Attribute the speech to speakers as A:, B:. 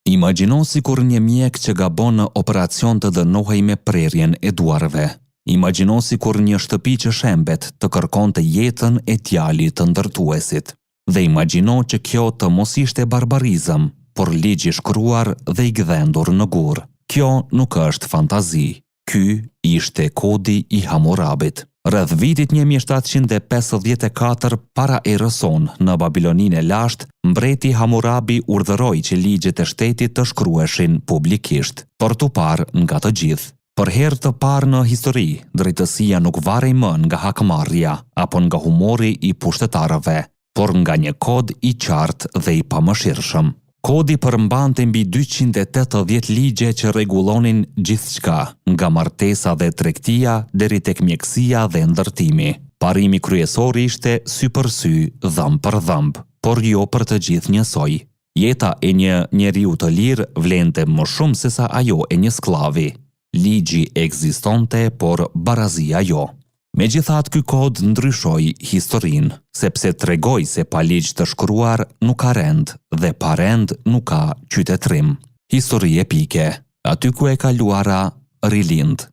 A: Imagjino sikur një mjek që gabon në operacion të dënohej me prerjen e duarve. Imagjino sikur një shtëpi që shembet të kërkonte jetën e djalit të ndërtuesit. Dhe imagjino që kjo të mos ishte barbarizëm, por ligj i shkruar dhe i gdhendur në gur. Kjo nuk është fantazi. Ky ishte kodi i Hammurabit. Rreth vitit 1754 para erës sonë, në Babiloninë e lashtë, mbreti Hammurabi urdhëroi që ligjet e shtetit të shkruheshin publikisht, por tu parë nga të gjithë. Për herë të parë në histori, drejtësia nuk varrej më nga hakmarrja apo nga humori i pushtetarëve, por nga një kod i qartë dhe i pamëshirshëm. Kodi përmbante mbi 280 ligje që rregullonin gjithçka, nga martesa dhe tregtia deri tek mjekësia dhe ndërtimi. Parimi kryesor ishte sy për sy, dhëmb për dhëmb, por jo për të gjithë njësoj. Jeta e një njeriu të lirë vlente më shumë se sa ajo e një sklavi. Ligji ekzistonte, por barazia jo. Megjithatë, ky kod ndryshoi historinë, sepse tregoi se pa ligj të shkruar nuk ka rend dhe pa rend nuk ka qytetërim. Histori epike, aty ku e kaluara rilind.